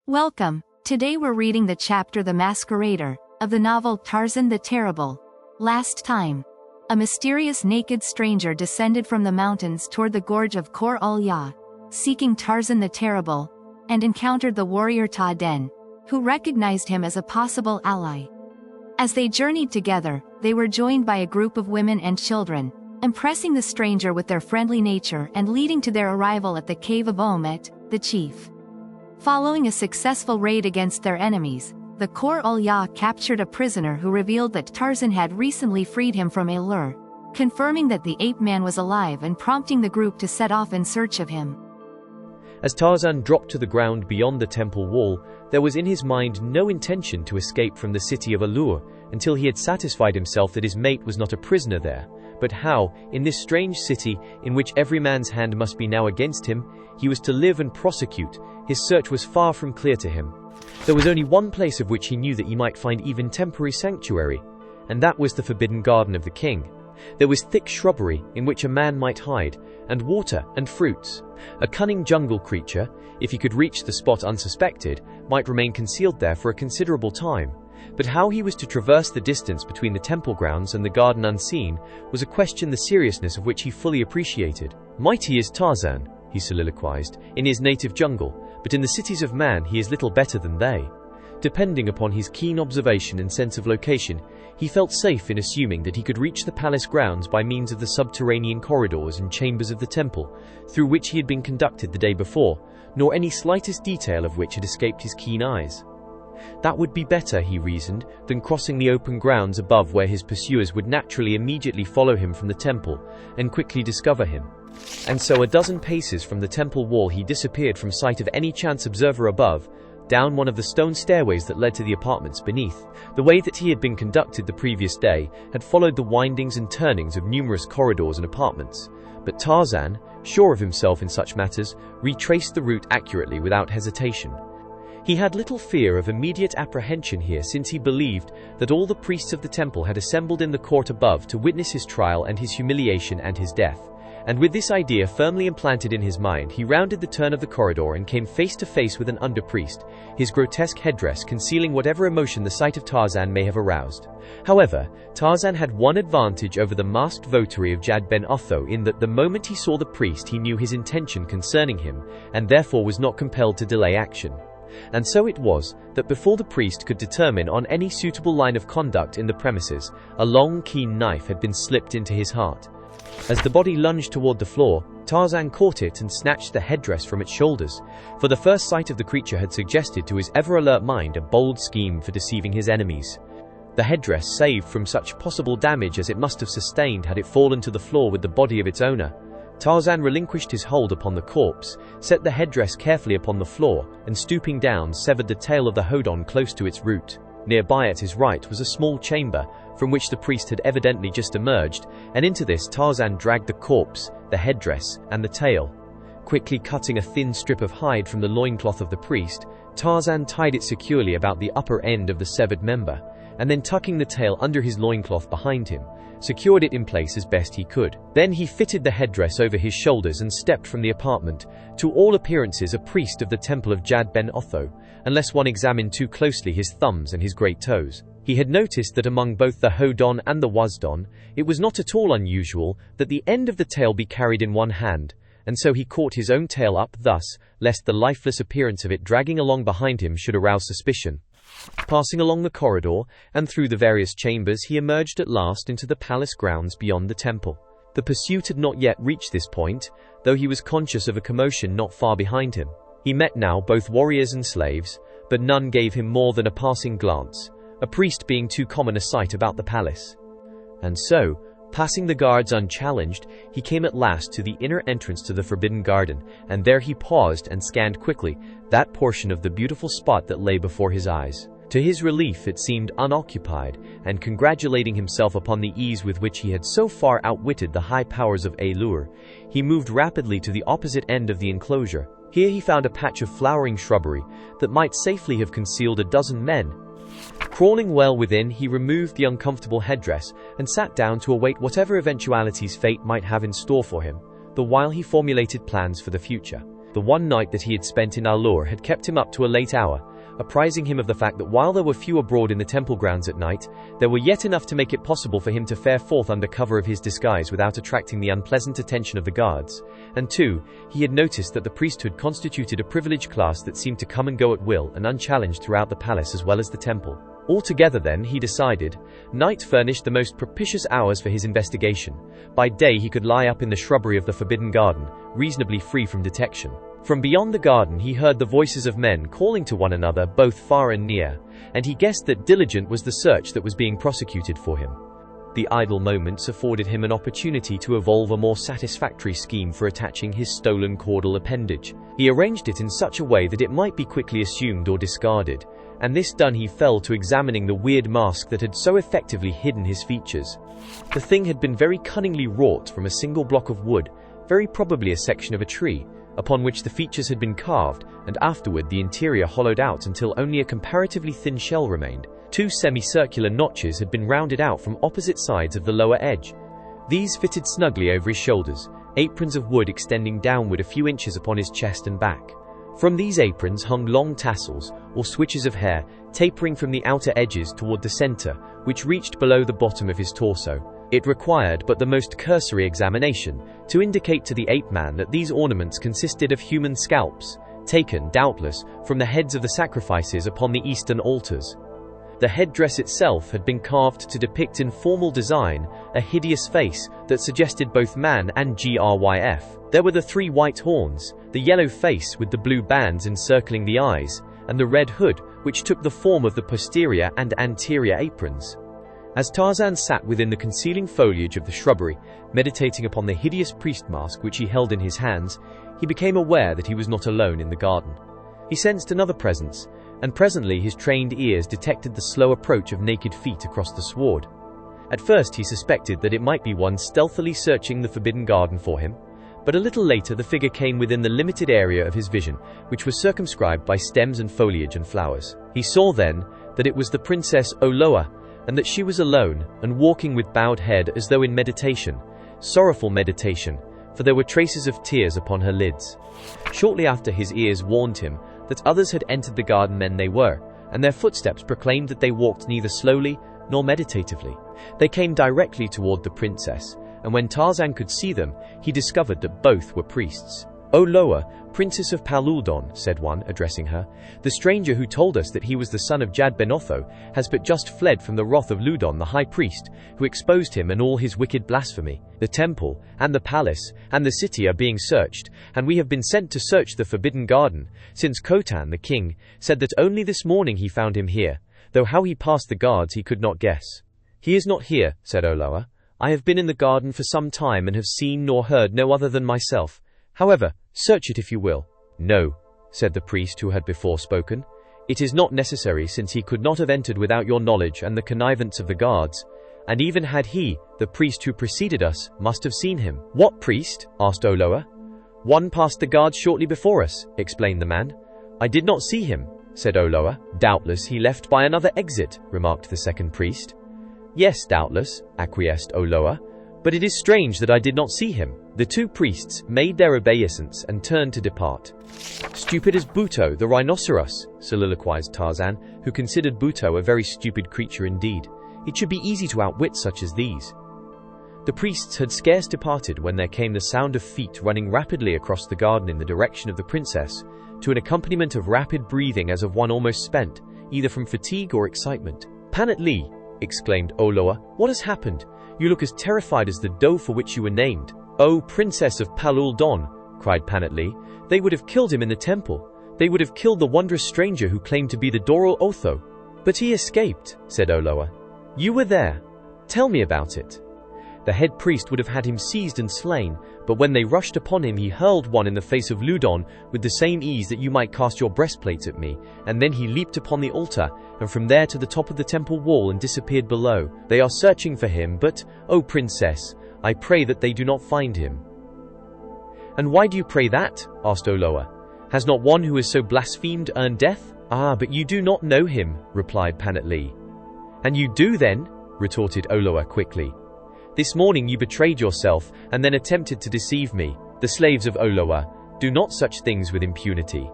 Welcome. Today we're reading the chapter The Masquerader, of the novel Tarzan the Terrible. Last time. A mysterious naked stranger descended from the mountains toward the gorge of Khor ul-Ya, seeking Tarzan the Terrible, and encountered the warrior Tarzan, who recognized him as a possible ally. As they journeyed together, they were joined by a group of women and children, impressing the stranger with their friendly nature and leading to their arrival at the cave of Omet, the chief. Following a successful raid against their enemies, the Khor ul-Ya captured a prisoner who revealed that Tarzan had recently freed him from a lure, confirming that the ape man was alive and prompting the group to set off in search of him. As Tarzan dropped to the ground beyond the temple wall, there was in his mind no intention to escape from the city of Allure until he had satisfied himself that his mate was not a prisoner there, but how, in this strange city, in which every man's hand must be now against him, he was to live and prosecute. His search was far from clear to him. There was only one place of which he knew that he might find even temporary sanctuary, and that was the forbidden garden of the king. There was thick shrubbery in which a man might hide, and water and fruits. A cunning jungle creature, if he could reach the spot unsuspected, might remain concealed there for a considerable time. But how he was to traverse the distance between the temple grounds and the garden unseen was a question the seriousness of which he fully appreciated. Mighty is Tarzan, he soliloquized, in his native jungle, but in the cities of man he is little better than they. Depending upon his keen observation and sense of location, he felt safe in assuming that he could reach the palace grounds by means of the subterranean corridors and chambers of the temple, through which he had been conducted the day before, nor any slightest detail of which had escaped his keen eyes. That would be better, he reasoned, than crossing the open grounds above where his pursuers would naturally immediately follow him from the temple and quickly discover him. And so a dozen paces from the temple wall he disappeared from sight of any chance observer above, down one of the stone stairways that led to the apartments beneath. The way that he had been conducted the previous day had followed the windings and turnings of numerous corridors and apartments, but Tarzan, sure of himself in such matters, retraced the route accurately without hesitation. He had little fear of immediate apprehension here, since he believed that all the priests of the temple had assembled in the court above to witness his trial and his humiliation and his death. And with this idea firmly implanted in his mind, he rounded the turn of the corridor and came face to face with an under-priest, his grotesque headdress concealing whatever emotion the sight of Tarzan may have aroused. However, Tarzan had one advantage over the masked votary of Jad ben Otho in that the moment he saw the priest he knew his intention concerning him, and therefore was not compelled to delay action. And so it was that before the priest could determine on any suitable line of conduct in the premises, a long keen knife had been slipped into his heart. As the body lunged toward the floor, Tarzan caught it and snatched the headdress from its shoulders, for the first sight of the creature had suggested to his ever-alert mind a bold scheme for deceiving his enemies. The headdress saved from such possible damage as it must have sustained had it fallen to the floor with the body of its owner. Tarzan relinquished his hold upon the corpse, set the headdress carefully upon the floor, and stooping down severed the tail of the hodon close to its root. Nearby at his right was a small chamber, from which the priest had evidently just emerged, and into this Tarzan dragged the corpse, the headdress, and the tail. Quickly cutting a thin strip of hide from the loincloth of the priest, Tarzan tied it securely about the upper end of the severed member, and then tucking the tail under his loincloth behind him, secured it in place as best he could. Then he fitted the headdress over his shoulders and stepped from the apartment, to all appearances a priest of the temple of Jad ben Otho, unless one examined too closely his thumbs and his great toes. He had noticed that among both the hodon and the wasdon, it was not at all unusual that the end of the tail be carried in one hand, and so he caught his own tail up thus, lest the lifeless appearance of it dragging along behind him should arouse suspicion. Passing along the corridor and through the various chambers, he emerged at last into the palace grounds beyond the temple. The pursuit had not yet reached this point, though he was conscious of a commotion not far behind him. He met now both warriors and slaves, but none gave him more than a passing glance, a priest being too common a sight about the palace. And so, passing the guards unchallenged, he came at last to the inner entrance to the forbidden garden, and there he paused and scanned quickly that portion of the beautiful spot that lay before his eyes. To his relief it seemed unoccupied, and congratulating himself upon the ease with which he had so far outwitted the high powers of Allure, he moved rapidly to the opposite end of the enclosure. Here he found a patch of flowering shrubbery that might safely have concealed a dozen men. Crawling well within, he removed the uncomfortable headdress and sat down to await whatever eventualities fate might have in store for him, the while he formulated plans for the future. the one night that he had spent in Allur had kept him up to a late hour, apprising him of the fact that while there were few abroad in the temple grounds at night, there were yet enough to make it possible for him to fare forth under cover of his disguise without attracting the unpleasant attention of the guards. And 2, he had noticed that the priesthood constituted a privileged class that seemed to come and go at will and unchallenged throughout the palace as well as the temple. Altogether then, he decided, night furnished the most propitious hours for his investigation. By day he could lie up in the shrubbery of the Forbidden Garden, reasonably free from detection. From beyond the garden he heard the voices of men calling to one another both far and near, and he guessed that diligent was the search that was being prosecuted for him. The idle moments afforded him an opportunity to evolve a more satisfactory scheme for attaching his stolen caudal appendage. He arranged it in such a way that it might be quickly assumed or discarded, and this done he fell to examining the weird mask that had so effectively hidden his features. The thing had been very cunningly wrought from a single block of wood, very probably a section of a tree, upon which the features had been carved, and afterward the interior hollowed out until only a comparatively thin shell remained. 2 semicircular notches had been rounded out from opposite sides of the lower edge. These fitted snugly over his shoulders, aprons of wood extending downward a few inches upon his chest and back. From these aprons hung long tassels, or switches of hair, tapering from the outer edges toward the center, which reached below the bottom of his torso. It required but the most cursory examination to indicate to the ape-man that these ornaments consisted of human scalps, taken, doubtless, from the heads of the sacrifices upon the eastern altars. The headdress itself had been carved to depict in formal design a hideous face that suggested both man and gryf. There were the 3 white horns, the yellow face with the blue bands encircling the eyes, and the red hood, which took the form of the posterior and anterior aprons. As Tarzan sat within the concealing foliage of the shrubbery, meditating upon the hideous priest mask which he held in his hands, he became aware that he was not alone in the garden. He sensed another presence, and presently his trained ears detected the slow approach of naked feet across the sward. At first he suspected that it might be one stealthily searching the Forbidden Garden for him, but a little later the figure came within the limited area of his vision, which was circumscribed by stems and foliage and flowers. He saw then that it was the Princess Oloa, and that she was alone, and walking with bowed head as though in meditation, sorrowful meditation, for there were traces of tears upon her lids. Shortly after his ears warned him that others had entered the garden men they were, and their footsteps proclaimed that they walked neither slowly nor meditatively. They came directly toward the princess, and when Tarzan could see them, he discovered that both were priests. "O Loa, Princess of Paluldon," said one, addressing her, "the stranger who told us that he was the son of Jad Benotho has but just fled from the wrath of Ludon the high priest, who exposed him and all his wicked blasphemy. The temple, and the palace, and the city are being searched, and we have been sent to search the Forbidden Garden, since Khotan the king said that only this morning he found him here, though how he passed the guards he could not guess." "He is not here," said Oloa. "I have been in the garden for some time and have seen nor heard no other than myself. However, search it if you will." "No," said the priest who had before spoken. "It is not necessary, since he could not have entered without your knowledge and the connivance of the guards. And even had he, the priest who preceded us, must have seen him." "What priest?" asked Oloa. "One passed the guards shortly before us," explained the man. "I did not see him," said Oloa. "Doubtless he left by another exit," remarked the second priest. "Yes, doubtless," acquiesced Oloa. "But it is strange that I did not see him." The 2 priests made their obeisance and turned to depart. "Stupid as Buto, the rhinoceros," soliloquized Tarzan, who considered Buto a very stupid creature indeed. "It should be easy to outwit such as these." The priests had scarce departed when there came the sound of feet running rapidly across the garden in the direction of the princess, to an accompaniment of rapid breathing as of one almost spent, either from fatigue or excitement. "Panat Lee," exclaimed Oloa, "what has happened? You look as terrified as the doe for which you were named." "O Princess of Paluldon," cried Panat Lee, "they would have killed him in the temple. They would have killed the wondrous stranger who claimed to be the Doral Otho." "But he escaped," said Oloa. "You were there. Tell me about it." The head priest would have had him seized and slain, but when they rushed upon him he hurled one in the face of Ludon with the same ease that you might cast your breastplates at me, and then he leaped upon the altar, and from there to the top of the temple wall and disappeared below. They are searching for him, but, O Princess, I pray that they do not find him." "And why do you pray that?" asked Oloa. "Has not one who has so blasphemed earned death?" "Ah, but you do not know him," replied Panat Lee. "And you do then?" retorted Oloa quickly. "This morning you betrayed yourself, and then attempted to deceive me." The slaves of Oloa, Do not such things with impunity.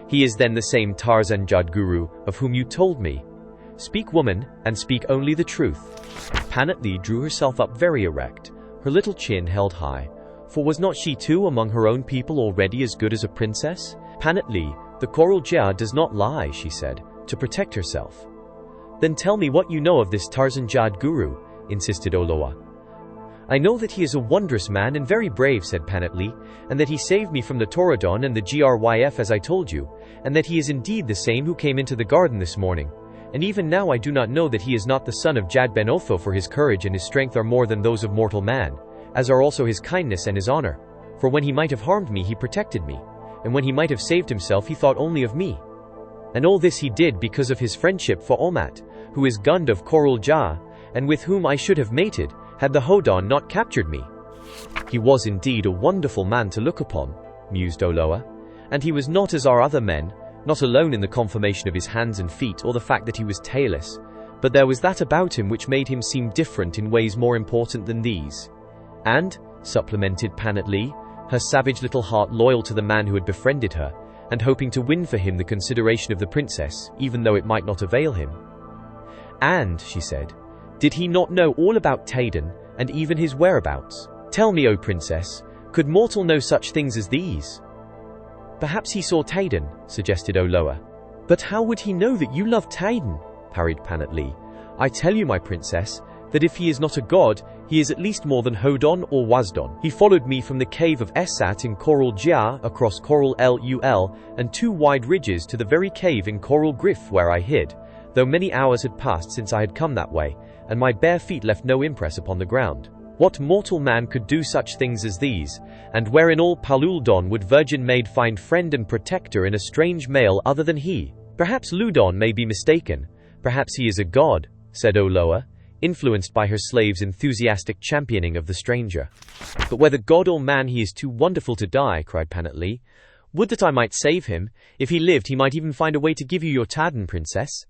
He is then the same Tarzan Jadguru of whom you told me. Speak, woman, and speak only the truth." Panatli drew herself up very erect, her little chin held high, for was not she too among her own people already as good as a princess? "Panatli, the Coral Jia does not lie," she said, to protect herself. "Then tell me what you know of this Tarzan Jadguru," insisted Oloa. "I know that he is a wondrous man and very brave," said Panatli, "and that he saved me from the Toradon and the Gryf as I told you, and that he is indeed the same who came into the garden this morning. And even now I do not know that he is not the son of Jad Ben Otho, for his courage and his strength are more than those of mortal man, as are also his kindness and his honor. For when he might have harmed me, he protected me, and when he might have saved himself, he thought only of me. And all this he did because of his friendship for Omat, who is Gund of Coral Jah, and with whom I should have mated, had the Hodon not captured me." "He was indeed a wonderful man to look upon," mused Oloa, "and he was not as our other men, not alone in the conformation of his hands and feet or the fact that he was tailless, but there was that about him which made him seem different in ways more important than these. And," supplemented Panatli, her savage little heart loyal to the man who had befriended her, and hoping to win for him the consideration of the princess, even though it might not avail him. "And," she said, "did he not know all about Taden, and even his whereabouts? Tell me, O princess, could mortal know such things as these?" "Perhaps he saw Taden," suggested Oloa. "But how would he know that you love Taden?" parried Panatli. "I tell you, my princess, that if he is not a god, he is at least more than Hodon or Wazdon. He followed me from the cave of Esat in Coral Jia across Coral Lul and 2 wide ridges to the very cave in Coral Griff where I hid, though many hours had passed since I had come that way, and my bare feet left no impress upon the ground. What mortal man could do such things as these, and where in all Paluldon would virgin maid find friend and protector in a strange male other than he? Perhaps Ludon may be mistaken, perhaps he is a god," said Oloa, influenced by her slave's enthusiastic championing of the stranger. "But whether god or man, he is too wonderful to die," cried Panatli. "Would that I might save him. If he lived, he might even find a way to give you your Taden, princess."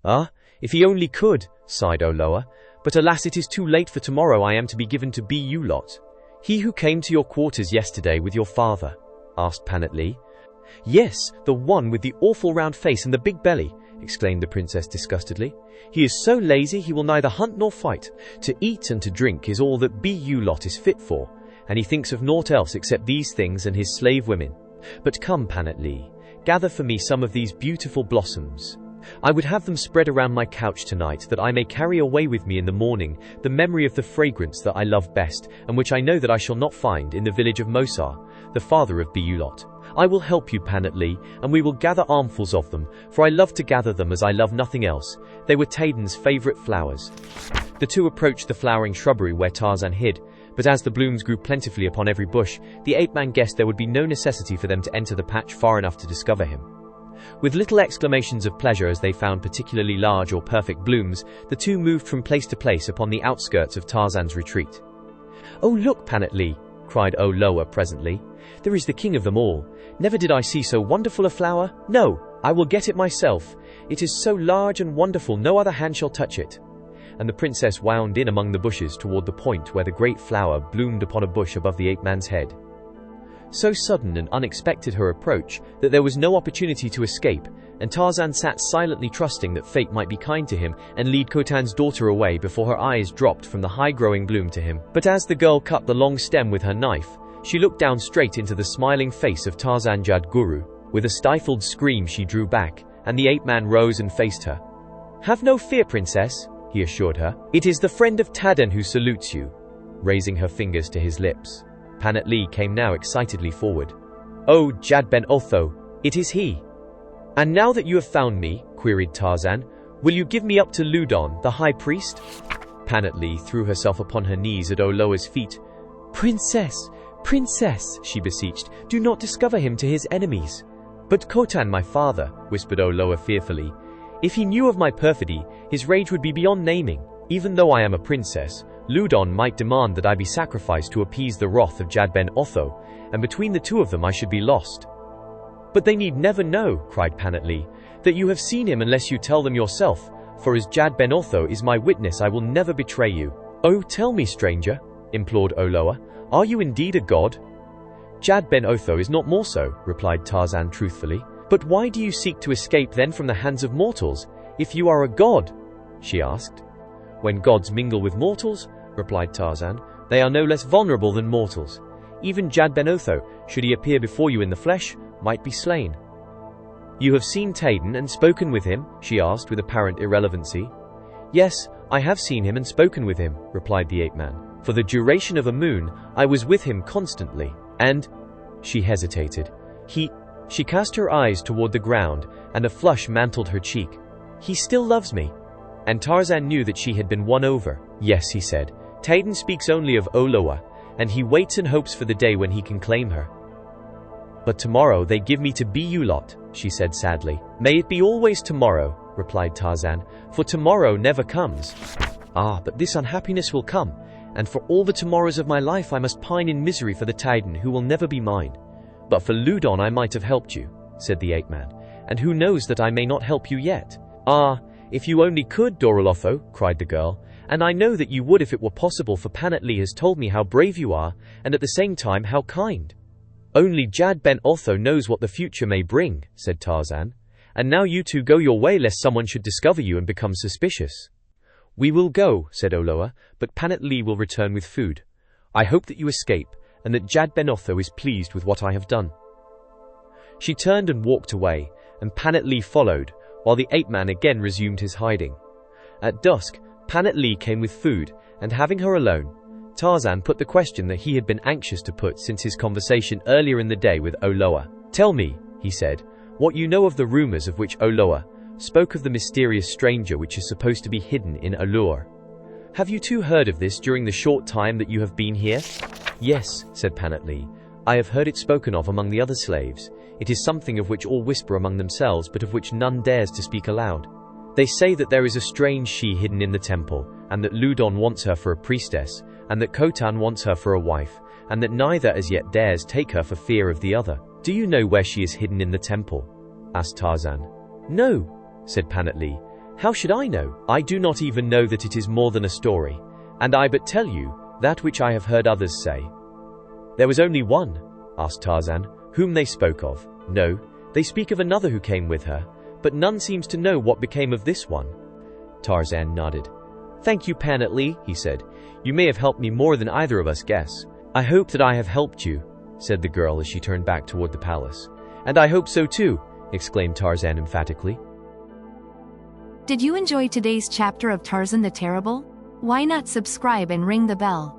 "Ah, if he only could," sighed Oloa. "But alas, it is too late, for tomorrow I am to be given to you lot." "He who came to your quarters yesterday with your father?" asked Panatli. "Yes, the one with the awful round face and the big belly," exclaimed the princess disgustedly. "He is so lazy he will neither hunt nor fight. To eat and to drink is all that you lot is fit for, and he thinks of naught else except these things and his slave women. But come, Panatli, gather for me some of these beautiful blossoms. I would have them spread around my couch tonight, that I may carry away with me in the morning the memory of the fragrance that I love best, and which I know that I shall not find in the village of Mosar, the father of Biulot. I will help you, Panatli, and we will gather armfuls of them, for I love to gather them as I love nothing else. They were Taden's favorite flowers." The two approached the flowering shrubbery where Tarzan hid, but as the blooms grew plentifully upon every bush, the ape-man guessed there would be no necessity for them to enter the patch far enough to discover him. With little exclamations of pleasure as they found particularly large or perfect blooms, the two moved from place to place upon the outskirts of Tarzan's retreat. "Oh, look, Panatli," cried Oloa presently. "There is the king of them all. Never did I see so wonderful a flower. No, I will get it myself. It is so large and wonderful no other hand shall touch it." And the princess wound in among the bushes toward the point where the great flower bloomed upon a bush above the ape-man's head. So sudden and unexpected her approach that there was no opportunity to escape, and Tarzan sat silently trusting that fate might be kind to him and lead Khotan's daughter away before her eyes dropped from the high-growing bloom to him. But as the girl cut the long stem with her knife, she looked down straight into the smiling face of Tarzan Jadguru. With a stifled scream she drew back, and the ape-man rose and faced her. "Have no fear, princess," he assured her. "It is the friend of Taden who salutes you," raising her fingers to his lips. Panatli came now excitedly forward. "Oh, Jad Ben Otho, it is he." "And now that you have found me," queried Tarzan, "will you give me up to Ludon, the high priest?" Panatli threw herself upon her knees at Oloa's feet. "Princess, princess," she beseeched, "do not discover him to his enemies." "But Khotan, my father," whispered Oloa fearfully, "if he knew of my perfidy, his rage would be beyond naming. Even though I am a princess, Ludon might demand that I be sacrificed to appease the wrath of Jad Ben Otho, and between the two of them I should be lost." "But they need never know," cried Panatli, "that you have seen him unless you tell them yourself, for as Jad Ben Otho is my witness I will never betray you." "Oh, tell me, stranger," implored Oloa, "are you indeed a god?" Jad Ben Otho is not more so, replied Tarzan truthfully. But why do you seek to escape then from the hands of mortals, if you are a god? She asked. When gods mingle with mortals, replied Tarzan, they are no less vulnerable than mortals. Even Jad Ben Otho, should he appear before you in the flesh, might be slain. You have seen Tarzan and spoken with him? She asked with apparent irrelevancy. Yes, I have seen him and spoken with him, replied the ape-man. For the duration of a moon, I was with him constantly. And... She hesitated. She cast her eyes toward the ground, and a flush mantled her cheek. He still loves me. And Tarzan knew that she had been won over. Yes, he said. Tarzan speaks only of Oloa, and he waits and hopes for the day when he can claim her. But tomorrow they give me to be you lot, she said sadly. May it be always tomorrow, replied Tarzan, for tomorrow never comes. Ah, but this unhappiness will come, and for all the tomorrows of my life I must pine in misery for the Tarzan who will never be mine. But for Loudon I might have helped you, said the ape-man, and who knows that I may not help you yet. Ah, if you only could, Dorolotho, cried the girl, and I know that you would if it were possible, for Panatli has told me how brave you are, and at the same time how kind. Only Jad Ben Otho knows what the future may bring, said Tarzan, and now you two go your way lest someone should discover you and become suspicious. We will go, said Oloa, but Panatli will return with food. I hope that you escape, and that Jad Ben Otho is pleased with what I have done. She turned and walked away, and Panatli followed, while the ape-man again resumed his hiding. At dusk, Panatli came with food, and having her alone, Tarzan put the question that he had been anxious to put since his conversation earlier in the day with Oloa. Tell me, he said, what you know of the rumors of which Oloa spoke of the mysterious stranger which is supposed to be hidden in Allure. Have you too heard of this during the short time that you have been here? Yes, said Panatli. I have heard it spoken of among the other slaves. It is something of which all whisper among themselves, but of which none dares to speak aloud. They say that there is a strange she hidden in the temple, and that Loudon wants her for a priestess, and that Khotan wants her for a wife, and that neither as yet dares take her for fear of the other. Do you know where she is hidden in the temple? Asked Tarzan. No, said Panatli. How should I know? I do not even know that it is more than a story, and I but tell you that which I have heard others say. There was only one, asked Tarzan, whom they spoke of. No, they speak of another who came with her, but none seems to know what became of this one. Tarzan nodded. Thank you, Panatli, he said. You may have helped me more than either of us guess. I hope that I have helped you, said the girl as she turned back toward the palace. And I hope so too, exclaimed Tarzan emphatically. Did you enjoy today's chapter of Tarzan the Terrible? Why not subscribe and ring the bell?